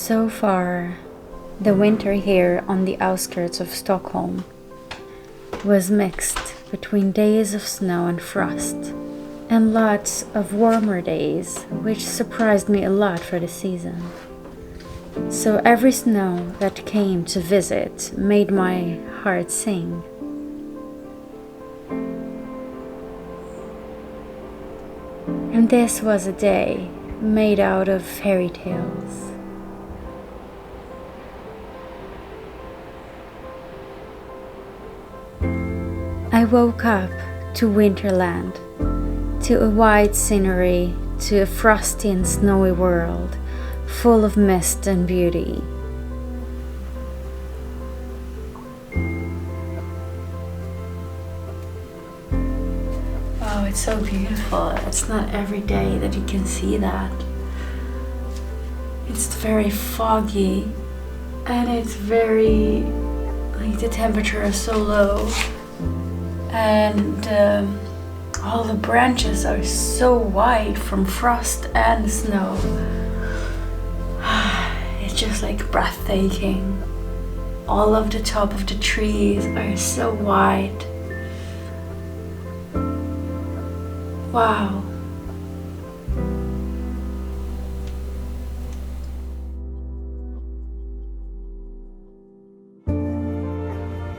So far, the winter here on the outskirts of Stockholm was mixed between days of snow and frost, and lots of warmer days, which surprised me a lot for the season. So every snow that came to visit made my heart sing. And this was a day made out of fairy tales. I woke up to Winterland, to a white scenery, to a frosty and snowy world, full of mist and beauty. Wow, it's so beautiful. It's not every day that you can see that. It's very foggy, and it's very, like, the temperature is so low. And all the branches are so white from frost and snow. It's just like breathtaking. All of the top of the trees are so white. Wow.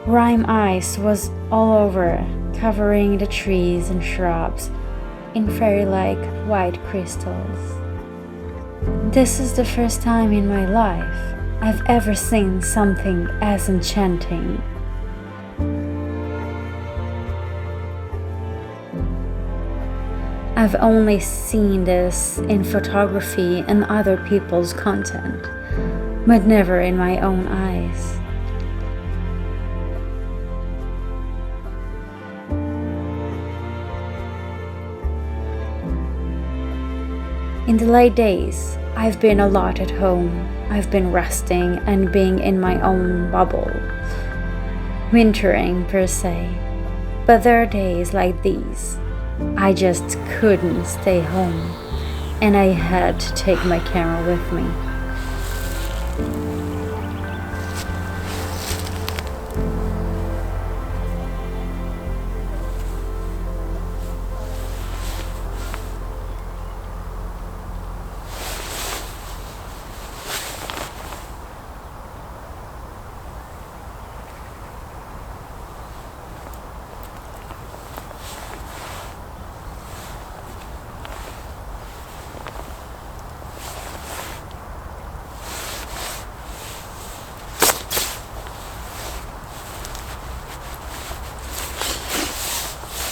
Rime ice was all over, covering the trees and shrubs in fairy-like white crystals. This is the first time in my life I've ever seen something as enchanting. I've only seen this in photography and other people's content, but never in my own eyes. In the late days, I've been a lot at home. I've been resting and being in my own bubble. Wintering per se. But there are days like these. I just couldn't stay home, and I had to take my camera with me.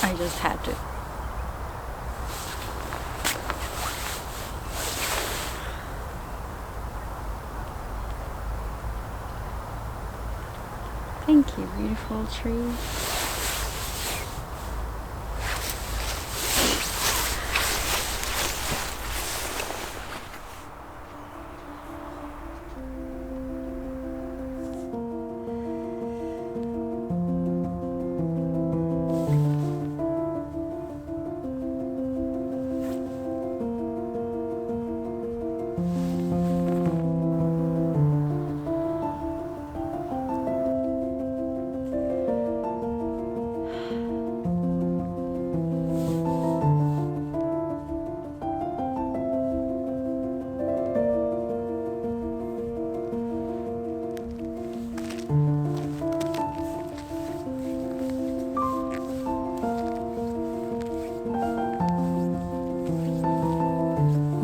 I just had to. Thank you, beautiful trees.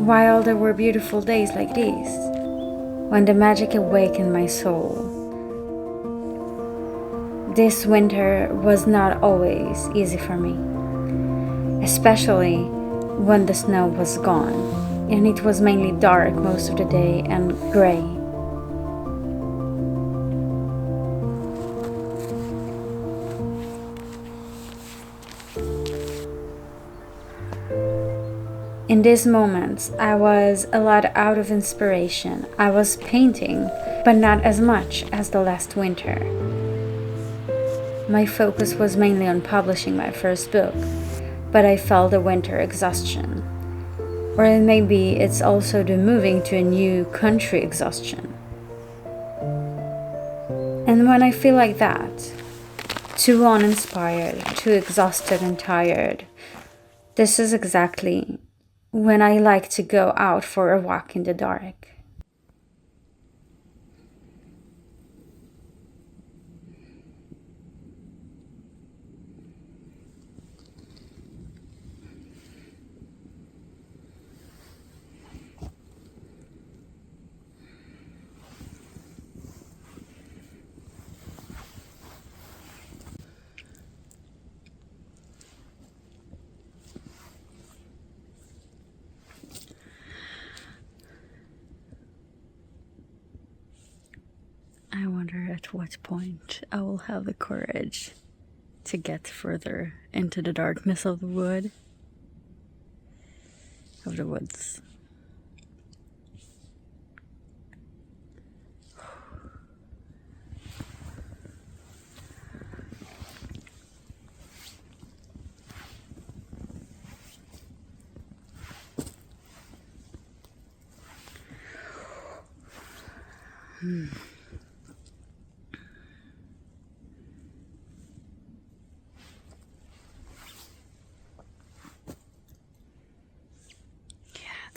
While there were beautiful days like these, when the magic awakened my soul, this winter was not always easy for me, especially when the snow was gone and it was mainly dark most of the day and gray. In these moments, I was a lot out of inspiration. I was painting, but not as much as the last winter. My focus was mainly on publishing my first book, but I felt a winter exhaustion. Or maybe it's also the moving to a new country exhaustion. And when I feel like that, too uninspired, too exhausted and tired, this is exactly when I like to go out for a walk in the dark. I wonder at what point I will have the courage to get further into the darkness of the woods.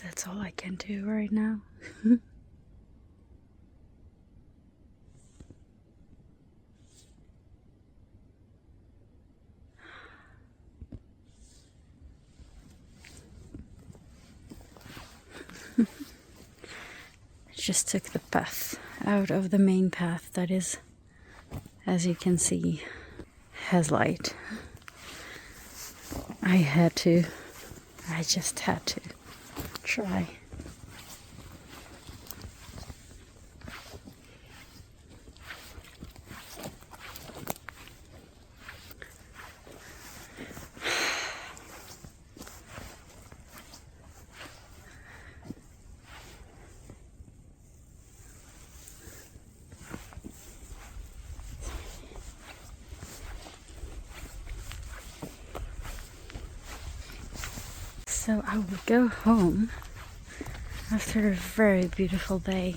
That's all I can do right now. Just took the path out of the main path that is, as you can see, has light. I just had to try. So I will go home after a very beautiful day.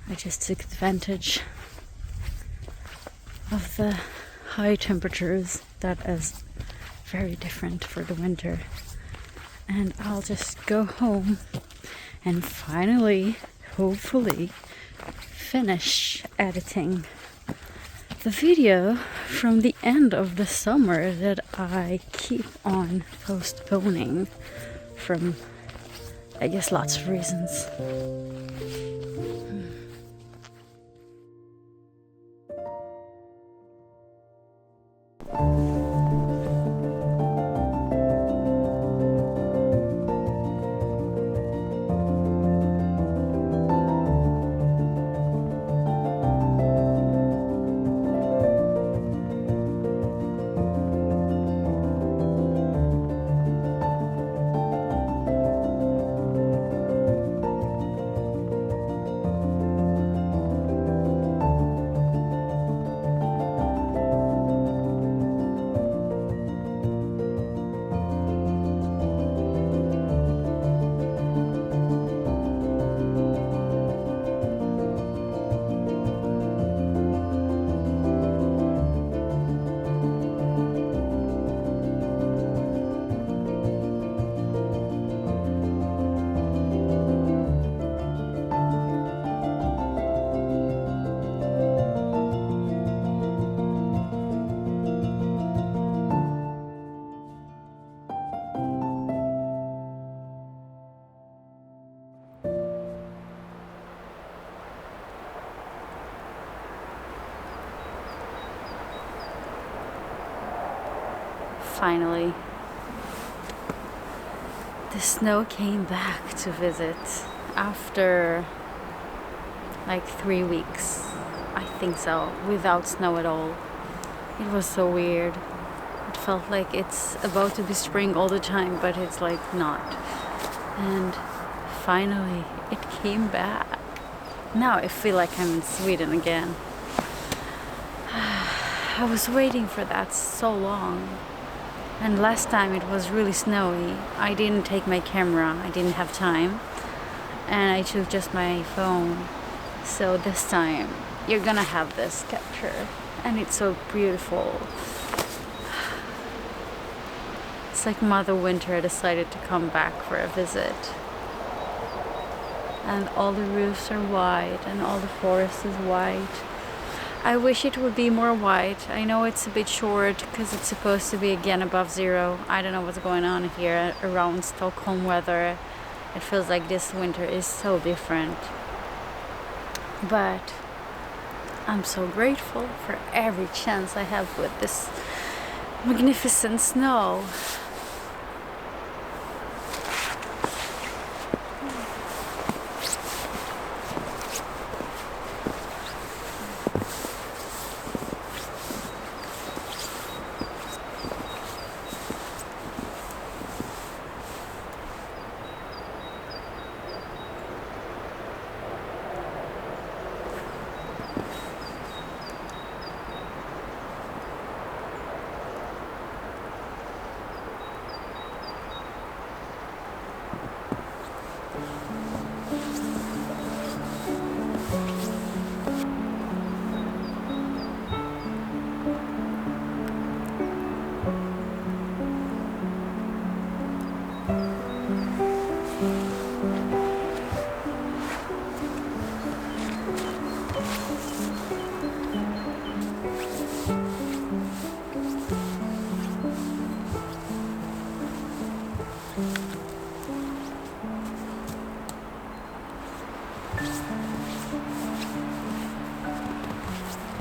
I just took advantage of the high temperatures that is very different for the winter. And I'll just go home and finally, hopefully, finish editing the video from the end of the summer that I keep on postponing from, I guess, lots of reasons. Finally, the snow came back to visit after like 3 weeks, I think so, without snow at all. It was so weird. It felt like it's about to be spring all the time, but it's like not. And finally, it came back. Now I feel like I'm in Sweden again. I was waiting for that so long. And last time it was really snowy. I didn't take my camera, I didn't have time. And I took just my phone. So this time you're gonna have this capture, and it's so beautiful. It's like Mother Winter decided to come back for a visit. And all the roofs are white and all the forest is white. I wish it would be more white. I know it's a bit short because it's supposed to be again above zero. I don't know what's going on here around Stockholm weather. It feels like this winter is so different. But I'm so grateful for every chance I have with this magnificent snow.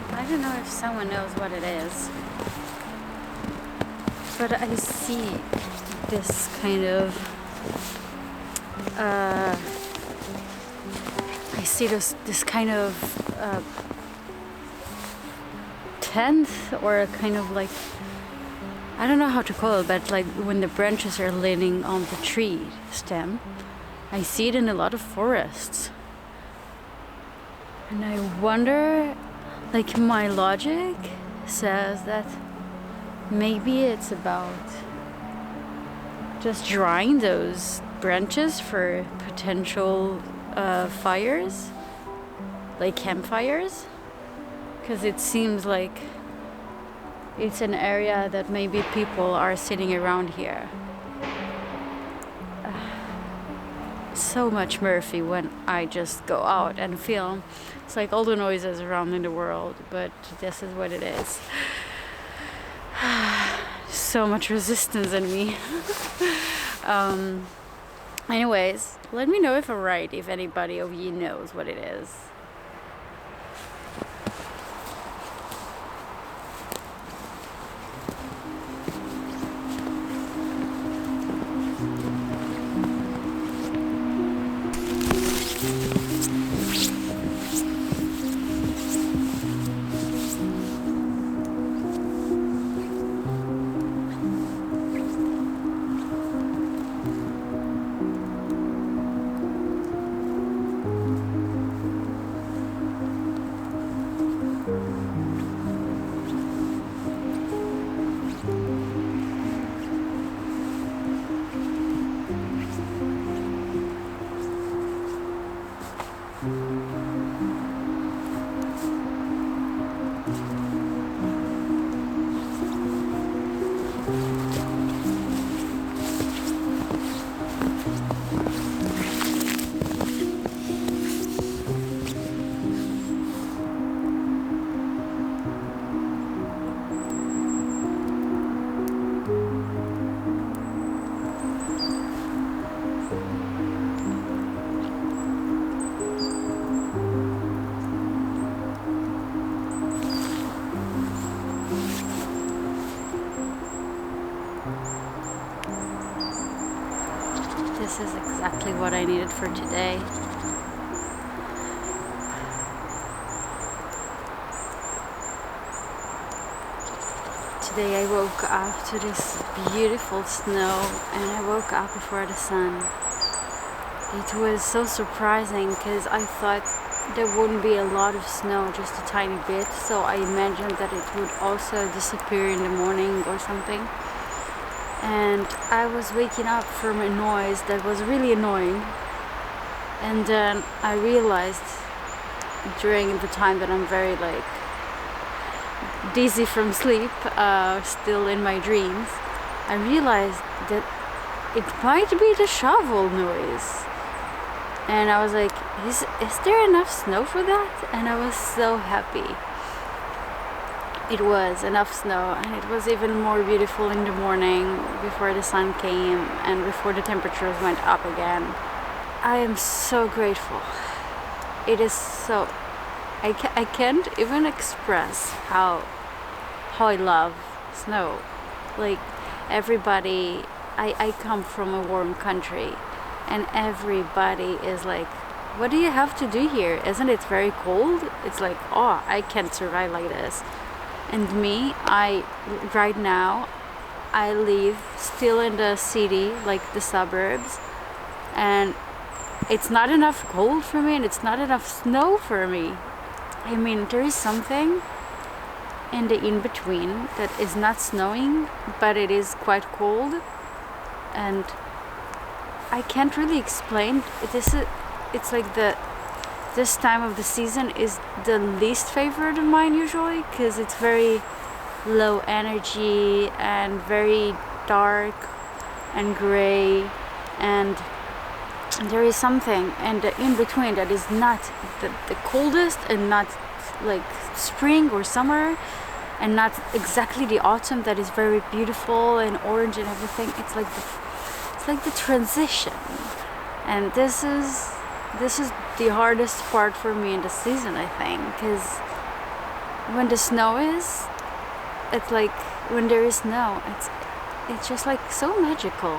I don't know if someone knows what it is, but I see this kind of this kind of tent, or a kind of like, I don't know how to call it, but like when the branches are leaning on the tree stem. I see it in a lot of forests, and I wonder, like, my logic says that maybe it's about just drying those branches for potential fires, like campfires, because it seems like it's an area that maybe people are sitting around here. So much Murphy when I just go out and film. It's like all the noises around in the world, but this is what it is. So much resistance in me. Anyways, let me know if I'm right, if anybody of you knows what it is. This is exactly what I needed for today. Today I woke up to this beautiful snow, and I woke up before the sun. It was so surprising because I thought there wouldn't be a lot of snow, just a tiny bit, so I imagined that it would also disappear in the morning or something. And I was waking up from a noise that was really annoying, and then I realized during the time that I'm very like dizzy from sleep, still in my dreams, I realized that it might be the shovel noise. And I was like, is there enough snow for that? And I was so happy. It was enough snow, and it was even more beautiful in the morning before the sun came and before the temperatures went up again. I am so grateful. It is so... I can't even express how I love snow. Like, everybody... I come from a warm country, and everybody is like, what do you have to do here? Isn't it very cold? It's like, oh, I can't survive like this. And me, right now, I live still in the city, like the suburbs, and it's not enough cold for me, and it's not enough snow for me. I mean, there is something in the in-between that is not snowing, but it is quite cold, and I can't really explain. It's like this time of the season is the least favorite of mine usually, because it's very low energy and very dark and gray, and there is something in between that is not the coldest and not like spring or summer and not exactly the autumn that is very beautiful and orange and everything. It's like the transition, and this is the hardest part for me in the season, I think, because when the snow is, it's like when there is snow, it's just like so magical.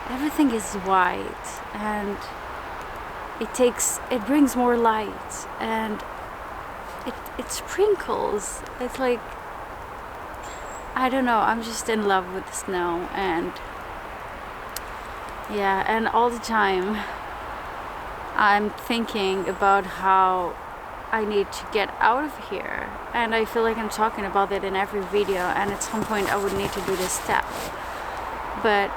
Everything is white, and it brings more light, and it sprinkles. It's like, I don't know, I'm just in love with the snow, and yeah, and all the time I'm thinking about how I need to get out of here, and I feel like I'm talking about it in every video, and at some point I would need to do this step. But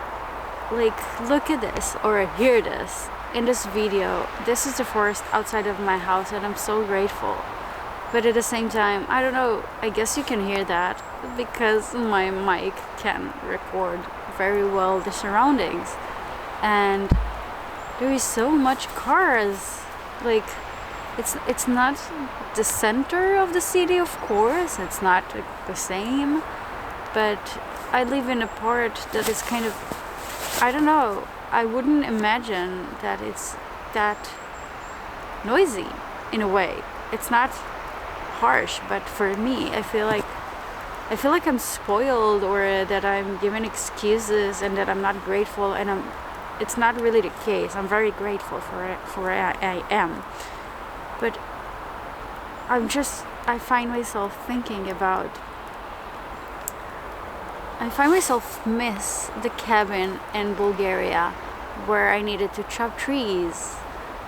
like, look at this, or hear this in this video. This is the forest outside of my house, and I'm so grateful. But at the same time, I don't know, I guess you can hear that because my mic can record very well the surroundings, and there is so much cars. Like, it's not the center of the city, of course, it's not the same, but I live in a part that is kind of, I don't know, I wouldn't imagine that it's that noisy in a way. It's not harsh, but for me, I feel like I'm spoiled, or that I'm given excuses and that I'm not grateful, and it's not really the case. I'm very grateful for where I am. But I find myself miss the cabin in Bulgaria where I needed to chop trees,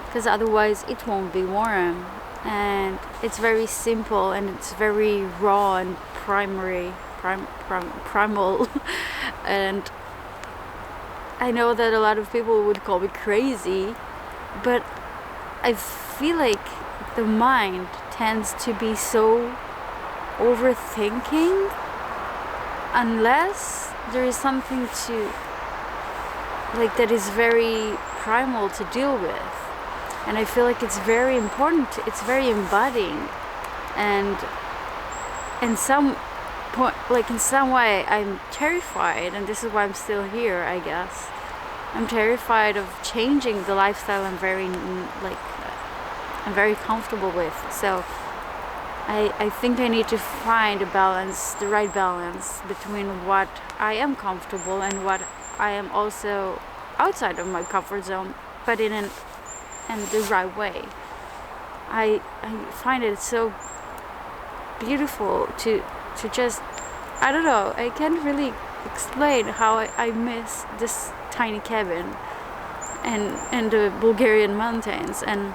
because otherwise it won't be warm. And it's very simple, and it's very raw and primal. And I know that a lot of people would call me crazy, but I feel like the mind tends to be so overthinking unless there is something to, like, that is very primal to deal with. And I feel like it's very important, it's very embodying, and in some point, like in some way, I'm terrified, and this is why I'm still here, I guess. I'm terrified of changing the lifestyle I'm very comfortable with. So I think I need to find the right balance between what I am comfortable and what I am also outside of my comfort zone, but in the right way. I find it so beautiful to just, I don't know, I can't really explain how I miss this tiny cabin in the Bulgarian mountains. And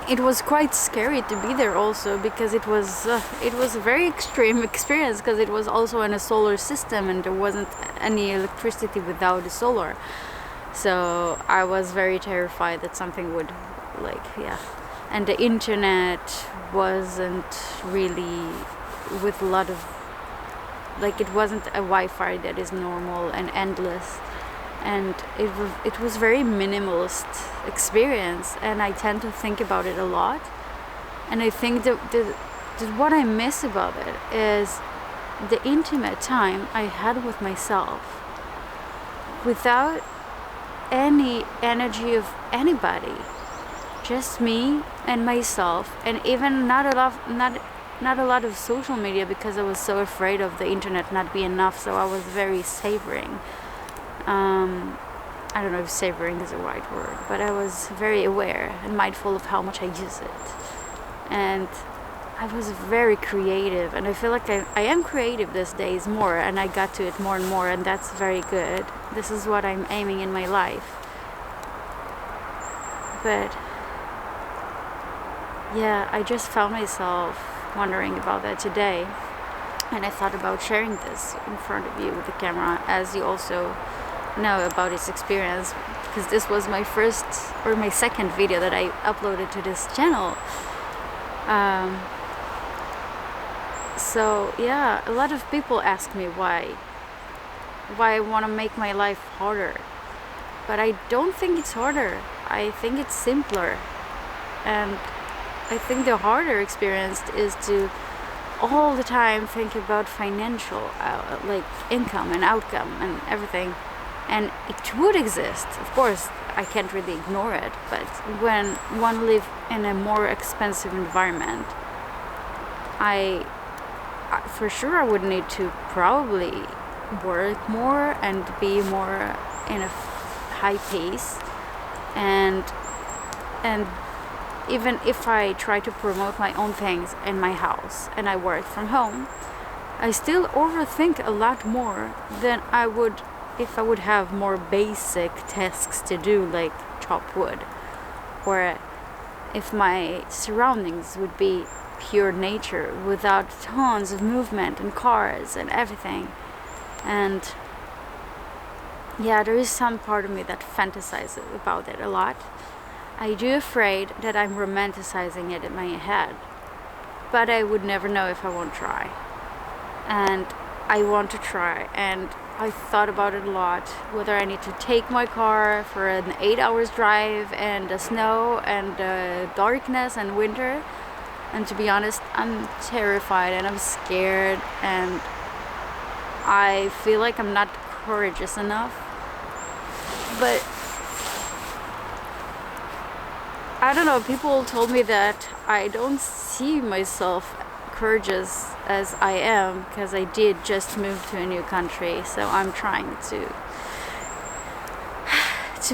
it was quite scary to be there also, because it was a very extreme experience, because it was also in a solar system and there wasn't any electricity without the solar. So I was very terrified that something would and the internet wasn't really with a lot of, like, it wasn't a Wi-Fi that is normal and endless, and it was very minimalist experience, and I tend to think about it a lot. And I think that what I miss about it is the intimate time I had with myself without any energy of anybody, just me and myself, and even not a lot of social media, because I was so afraid of the internet not being enough. So I was very savoring. I don't know if savoring is the right word, but I was very aware and mindful of how much I use it. And I was very creative, and I feel like I am creative these days more, and I got to it more and more, and that's very good. This is what I'm aiming in my life. But yeah, I just found myself wondering about that today, and I thought about sharing this in front of you with the camera, as you also know about its experience, because this was my first or my second video that I uploaded to this channel. So yeah, a lot of people ask me why I want to make my life harder, but I don't think it's harder. I think it's simpler, and I think the harder experience is to all the time think about financial, like income and outcome and everything. And it would exist, of course, I can't really ignore it, but when one lives in a more expensive environment, I for sure I would need to probably work more and be more in a high pace, and even if I try to promote my own things in my house and I work from home, I still overthink a lot more than I would if I would have more basic tasks to do, like chop wood, or if my surroundings would be pure nature without tons of movement and cars and everything. And yeah, there is some part of me that fantasizes about it a lot. I do afraid that I'm romanticizing it in my head, but I would never know if I won't try. And I want to try, and I thought about it a lot, whether I need to take my car for an 8 hours drive and the snow and the darkness and winter. And to be honest, I'm terrified and I'm scared, and I feel like I'm not courageous enough. But I don't know, people told me that I don't see myself courageous as I am, because I did just move to a new country. So I'm trying to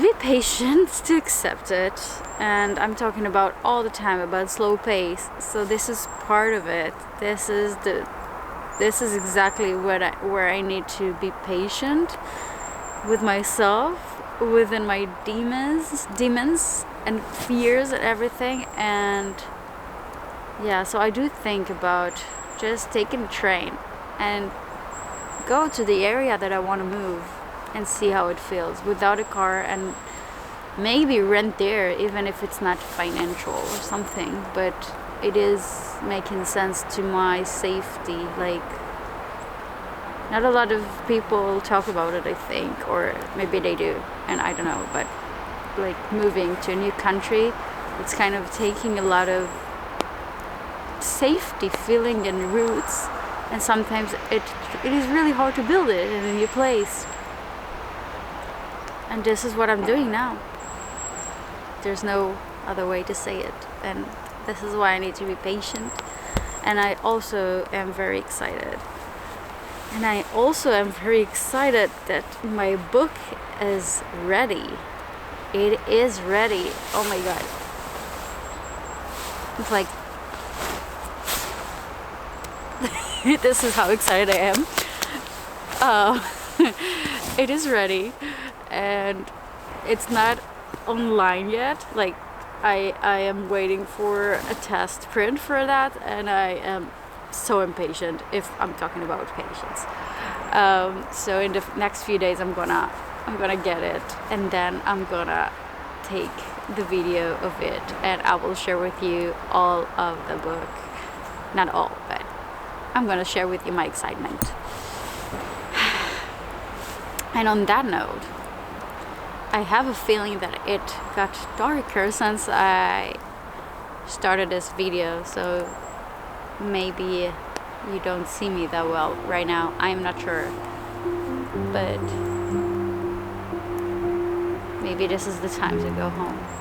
be patient, to accept it, and I'm talking about all the time about slow pace. So this is part of it. This is exactly where I need to be patient with myself, within my demons and fears and everything. And yeah, so I do think about just taking a train and go to the area that I want to move and see how it feels without a car, and maybe rent there, even if it's not financial or something, but it is making sense to my safety. Like, not a lot of people talk about it, I think, or maybe they do, and I don't know, but like moving to a new country, it's kind of taking a lot of safety feeling and roots, and sometimes it is really hard to build it in a new place. And this is what I'm doing now. There's no other way to say it, and this is why I need to be patient. And I also am very excited. And I also am very excited that my book is ready. It is ready. Oh my god. It's like this is how excited I am. It is ready, and it's not online yet. Like, I am waiting for a test print for that, and I am so impatient, if I'm talking about patience. So in the next few days I'm gonna get it, and then I'm gonna take the video of it, and I will share with you all of the book. Not all, but I'm gonna share with you my excitement. And on that note, I have a feeling that it got darker since I started this video, so maybe you don't see me that well right now. I'm not sure, but maybe this is the time to go home.